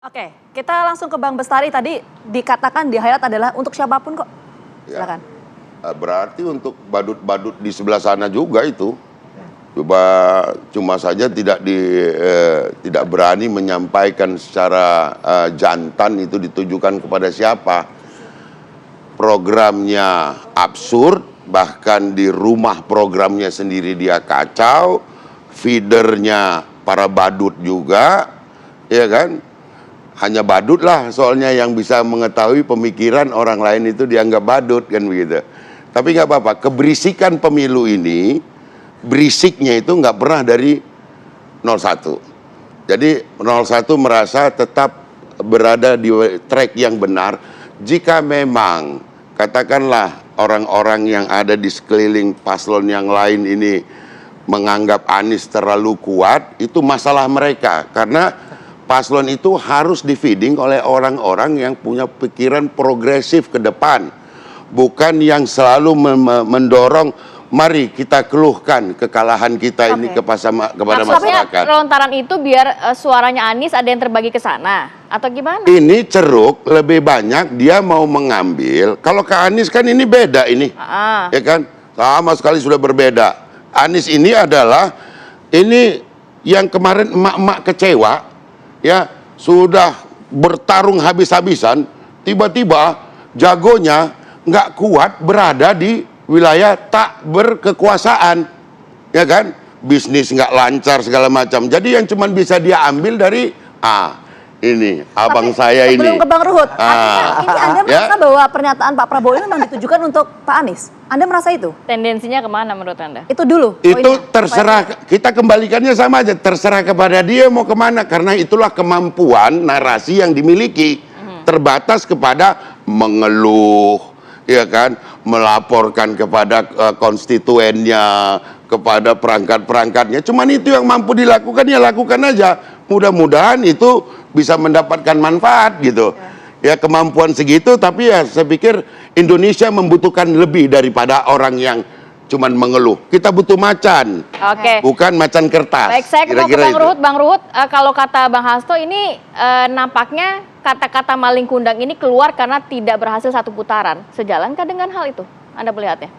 Oke, kita langsung ke Bang Bestari. Tadi dikatakan di highlight adalah untuk siapapun kok. Silakan. Berarti untuk badut-badut di sebelah sana juga itu. Cuma saja tidak berani menyampaikan secara jantan itu ditujukan kepada siapa. Programnya absurd, bahkan di rumah programnya sendiri dia kacau, feedernya para badut juga, ya kan? Hanya badut lah soalnya yang bisa mengetahui pemikiran orang lain itu dianggap badut kan begitu. Tapi nggak apa-apa, keberisikan pemilu ini, berisiknya itu nggak pernah dari 01. Jadi 01 merasa tetap berada di track yang benar. Jika memang katakanlah orang-orang yang ada di sekeliling paslon yang lain ini menganggap Anies terlalu kuat, itu masalah mereka. Karena paslon itu harus di-feeding oleh orang-orang yang punya pikiran progresif ke depan. Bukan yang selalu mendorong, mari kita keluhkan kekalahan kita ini kepada masyarakat. Lontaran itu biar suaranya Anies ada yang terbagi ke sana? Atau gimana? Ini ceruk lebih banyak dia mau mengambil. Kalau ke Anies kan ini beda ini. Ya kan? Sama sekali sudah berbeda. Anies ini adalah, ini yang kemarin emak-emak kecewa, ya sudah bertarung habis-habisan, tiba-tiba jagonya nggak kuat berada di wilayah tak berkekuasaan, ya kan, bisnis nggak lancar segala macam. Jadi yang cuma bisa dia ambil dari ini abang saya ini. Sebelum ke Bang Ruhut, artinya ini Anda merasa bahwa pernyataan Pak Prabowo ini memang ditujukan untuk Pak Anies? Anda merasa itu? Tendensinya kemana menurut Anda? Itu dulu. Itu terserah, kita kembalikannya sama aja, terserah kepada dia mau kemana, karena itulah kemampuan narasi yang dimiliki. Terbatas kepada mengeluh, ya kan, melaporkan kepada konstituennya, kepada perangkat-perangkatnya. Cuman itu yang mampu dilakukan, ya lakukan aja. Mudah-mudahan itu bisa mendapatkan manfaat gitu. Ya kemampuan segitu, tapi ya saya pikir Indonesia membutuhkan lebih daripada orang yang cuman mengeluh. Kita butuh macan, bukan macan kertas. Baik, saya mau ke Bang Ruhut. Bang Ruhut, kalau kata Bang Hasto ini nampaknya kata-kata maling kundang ini keluar karena tidak berhasil satu putaran. Sejalankah dengan hal itu? Anda melihatnya?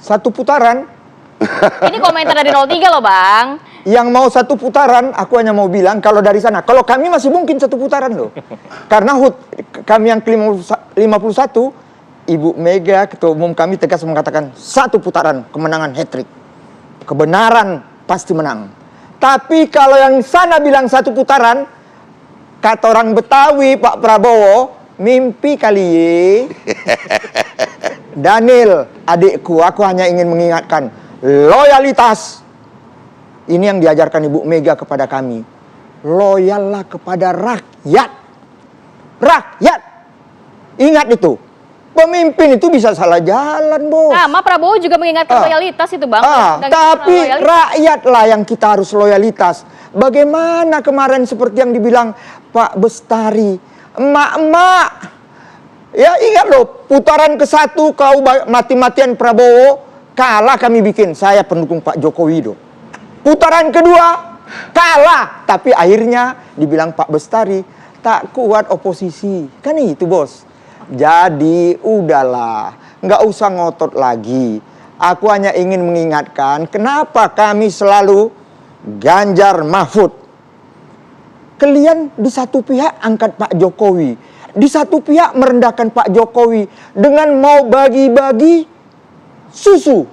Satu putaran? Ini komentar dari 03 loh Bang. Yang mau satu putaran, aku hanya mau bilang kalau dari sana, kalau kami masih mungkin satu putaran loh. Karena kami yang ke-51, Ibu Mega, Ketua Umum kami tegas mengatakan satu putaran kemenangan hat-trick. Kebenaran pasti menang. Tapi kalau yang sana bilang satu putaran, kata orang Betawi Pak Prabowo, mimpi kali ye. Daniel, adikku, aku hanya ingin mengingatkan, loyalitas. Ini yang diajarkan Ibu Mega kepada kami. Loyallah kepada rakyat. Rakyat. Ingat itu. Pemimpin itu bisa salah jalan, Bos. Nah, Prabowo juga mengingatkan loyalitas itu, Bang. Tapi rakyatlah yang kita harus loyalitas. Bagaimana kemarin seperti yang dibilang Pak Bestari, emak-emak. Ya ingat loh, putaran ke-1 kau mati-matian Prabowo, kalah kami bikin. Saya pendukung Pak Joko Widodo. Putaran kedua, kalah. Tapi akhirnya dibilang Pak Bestari, tak kuat oposisi. Kan itu, Bos. Jadi udahlah, nggak usah ngotot lagi. Aku hanya ingin mengingatkan kenapa kami selalu Ganjar Mahfud. Kalian di satu pihak angkat Pak Jokowi, di satu pihak merendahkan Pak Jokowi dengan mau bagi-bagi susu.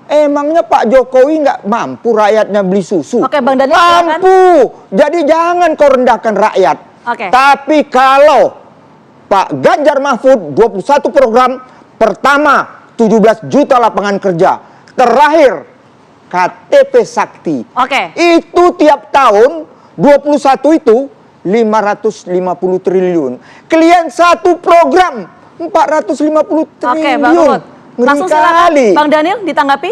Emangnya Pak Jokowi nggak mampu rakyatnya beli susu? Oke, Bang Daniel, mampu. Jadi jangan kau rendahkan rakyat. Tapi kalau Pak Ganjar Mahfud 21 program, pertama 17 juta lapangan kerja, terakhir KTP Sakti. Itu tiap tahun 21 itu 550 triliun. Kalian satu program 450 triliun. Langsung silakan Bang Daniel ditanggapi.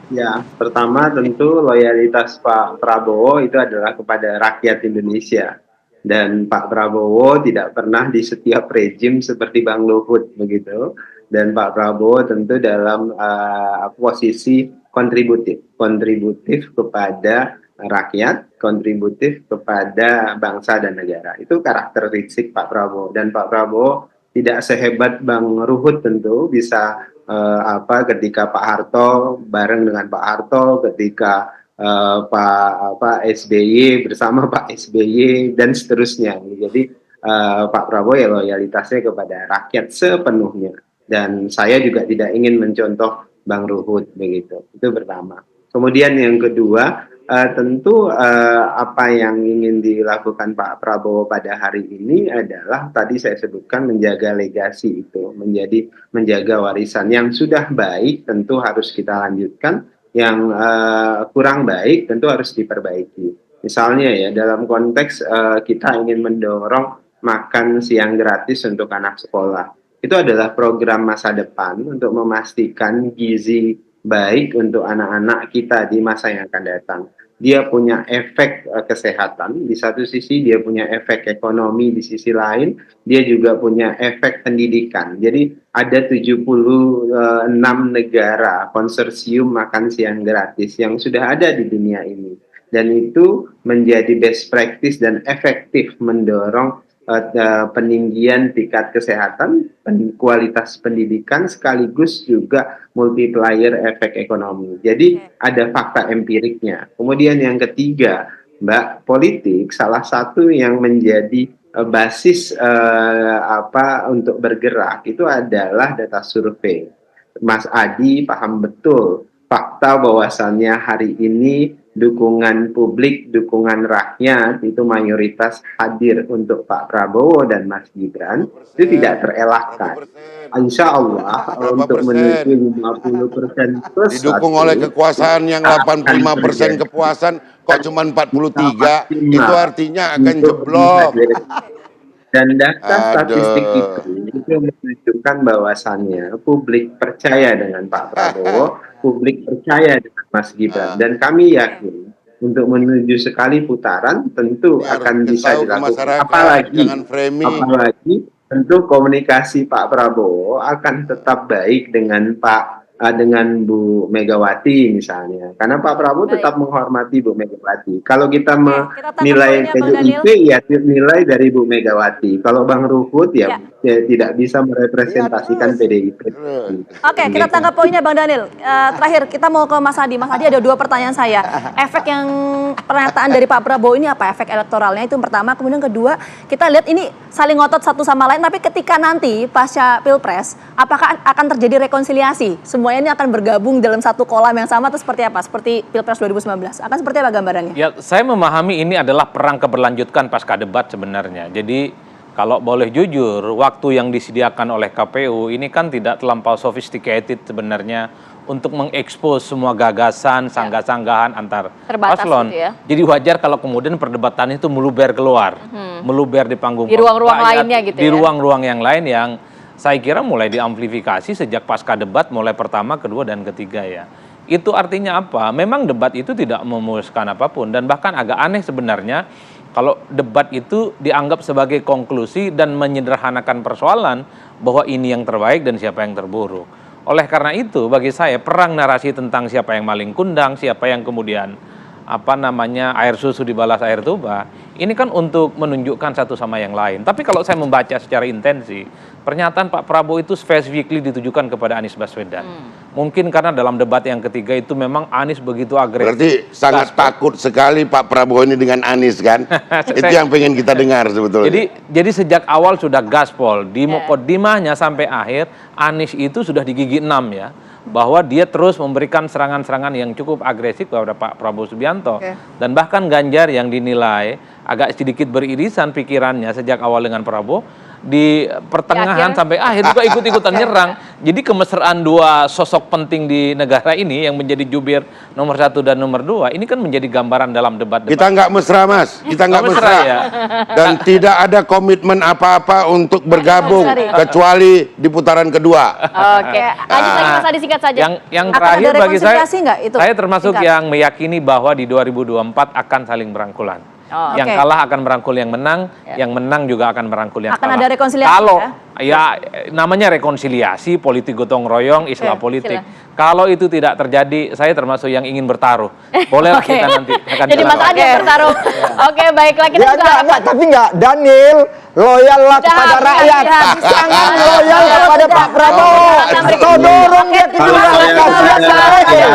Ya, pertama tentu loyalitas Pak Prabowo itu adalah kepada rakyat Indonesia. Dan Pak Prabowo tidak pernah di setiap rejim seperti Bang Luhut begitu. Dan Pak Prabowo tentu dalam posisi kontributif kepada rakyat, kontributif kepada bangsa dan negara. Itu karakteristik Pak Prabowo, dan Pak Prabowo tidak sehebat Bang Ruhut tentu bisa ketika Pak Harto bareng dengan Pak Harto, ketika Pak SBY bersama Pak SBY dan seterusnya. Jadi Pak Prabowo ya loyalitasnya kepada rakyat sepenuhnya, dan saya juga tidak ingin mencontoh Bang Ruhut begitu. Itu pertama. Kemudian yang kedua, tentu apa yang ingin dilakukan Pak Prabowo pada hari ini adalah tadi saya sebutkan menjaga legasi itu, menjaga warisan yang sudah baik tentu harus kita lanjutkan, yang kurang baik tentu harus diperbaiki. Misalnya ya dalam konteks kita ingin mendorong makan siang gratis untuk anak sekolah. Itu adalah program masa depan untuk memastikan gizi baik untuk anak-anak kita di masa yang akan datang. Dia punya efek kesehatan, di satu sisi dia punya efek ekonomi, di sisi lain dia juga punya efek pendidikan. Jadi ada 76 negara konsorsium makan siang gratis yang sudah ada di dunia ini. Dan itu menjadi best practice dan efektif mendorong peninggian tingkat kesehatan, kualitas pendidikan, sekaligus juga multiplier efek ekonomi. Jadi ada fakta empiriknya. Kemudian yang ketiga, Mbak, politik salah satu yang menjadi basis untuk bergerak itu adalah data survei. Mas Adi paham betul fakta bahwasannya hari ini dukungan publik, dukungan rakyat itu mayoritas hadir untuk Pak Prabowo dan Mas Gibran, itu tidak terelakkan. Insya Allah untuk menuju 50% plus didukung oleh kekuasaan yang 85% kepuasan, kok cuma 43, itu artinya akan jeblok. Dan data statistik itu menunjukkan bahwasannya publik percaya dengan Pak Prabowo, publik percaya dengan Mas Gibran, dan kami yakin untuk menuju sekali putaran tentu akan bisa dilakukan. Apalagi tentu komunikasi Pak Prabowo akan tetap baik dengan dengan Bu Megawati misalnya, karena Pak Prabowo tetap menghormati Bu Megawati. Kalau kita menilai PDIP ya nilai dari Bu Megawati. Kalau Bang Ruhut ya tidak bisa merepresentasikan PDIP. Oke, kita tangkap poinnya Bang Daniel. Terakhir kita mau ke Mas Adi. Mas Adi, ada 2 pertanyaan saya. Efek yang pernyataan dari Pak Prabowo ini apa? Efek elektoralnya itu yang pertama. Kemudian kedua, kita lihat ini saling ngotot satu sama lain. Tapi ketika nanti pasca Pilpres, apakah akan terjadi rekonsiliasi? Semuanya ini akan bergabung dalam satu kolam yang sama atau seperti apa? Seperti Pilpres 2019. Akan seperti apa gambarannya? Ya, saya memahami ini adalah perang keberlanjutan pasca debat sebenarnya. Jadi kalau boleh jujur, waktu yang disediakan oleh KPU ini kan tidak terlampau sophisticated sebenarnya untuk mengekspos semua gagasan, sanggah-sanggahan antar paslon. Gitu ya. Jadi wajar kalau kemudian perdebatan itu meluber keluar, meluber di panggung di ruang-ruang lainnya gitu di ruang-ruang yang lain yang saya kira mulai diamplifikasi sejak pasca debat mulai pertama, kedua, dan ketiga ya. Itu artinya apa? Memang debat itu tidak memuluskan apapun, dan bahkan agak aneh sebenarnya kalau debat itu dianggap sebagai konklusi dan menyederhanakan persoalan bahwa ini yang terbaik dan siapa yang terburuk. Oleh karena itu bagi saya perang narasi tentang siapa yang maling kundang, siapa yang kemudian air susu dibalas air tuba, ini kan untuk menunjukkan satu sama yang lain. Tapi kalau saya membaca secara intensi, pernyataan Pak Prabowo itu specifically ditujukan kepada Anies Baswedan. Mungkin karena dalam debat yang ketiga itu memang Anies begitu agresif. Berarti sangat takut sekali Pak Prabowo ini dengan Anies kan? Itu yang pengen kita dengar sebetulnya. Jadi sejak awal sudah gaspol, di muqaddimahnya sampai akhir, Anies itu sudah di gigi 6 ya. Bahwa dia terus memberikan serangan-serangan yang cukup agresif kepada Pak Prabowo Subianto. Dan bahkan Ganjar yang dinilai agak sedikit beririsan pikirannya sejak awal dengan Prabowo, di pertengahan sampai akhir juga ikut-ikutan nyerang. Jadi kemesraan dua sosok penting di negara ini yang menjadi jubir nomor 1 dan nomor 2 ini kan menjadi gambaran dalam debat-debat. Kita nggak mesra, Mas. Kita nggak mesra ya. Dan tidak ada komitmen apa-apa untuk bergabung kecuali di putaran kedua. Oke, lanjut lagi Mas Adi, singkat saja. Yang terakhir bagi saya termasuk yang meyakini bahwa di 2024 akan saling berangkulan. Yang kalah akan merangkul yang menang juga akan merangkul yang kalah. Akan ada rekonsiliasi kalau ya namanya rekonsiliasi, politik gotong royong, istilah politik. Kalau itu tidak terjadi, saya termasuk yang ingin bertaruh. Boleh Oke. kita nanti akan Jadi Mas jalan. Adi yang bertaruh. Oke, baiklah kita Ya, juga enggak, tapi enggak. Daniel, loyal lah Sudah kepada habis, rakyat. habis. Jangan loyal kepada Pak Prabowo. Kau dorong dia ke jurang. Kalau Kasihan loyal Daniel.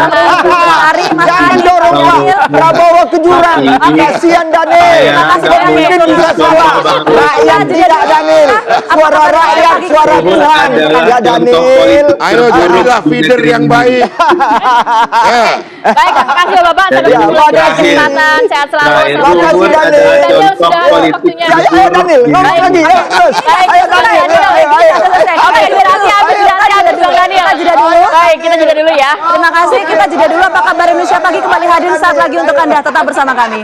Mari, Mas Jangan Adi. dorong Pak Daniel. Prabowo ke jurang. Tapi- Kasihan Daniel. Saya Kau mungkin nggak bisa mau salah. Bang. Rakyat tidak Daniel. Suara rakyat, suara Tuhan. Ya Daniel. Ayo jadilah feeder yang baik. Baik, terima kasih Bapak sudah Ya, berbagi makasih. kesempatan. Sehat selalu. Nah, Selamat Makasih, bertugas. Daniel. Daniel Contoh sudah politik. waktunya. Ya, ayo Daniel, ngomong lagi. Ayo, terus. Baik, Ayo Daniel, Daniel, ayo, ayo. Oke, durasi habis, durasi habis, Bang Daniel. Kita jeda dulu. Baik, kita jeda dulu ya. Terima kasih, kita jeda dulu. Apa kabar Indonesia Pagi kembali hadir saat lagi untuk Anda. Tetap bersama kami.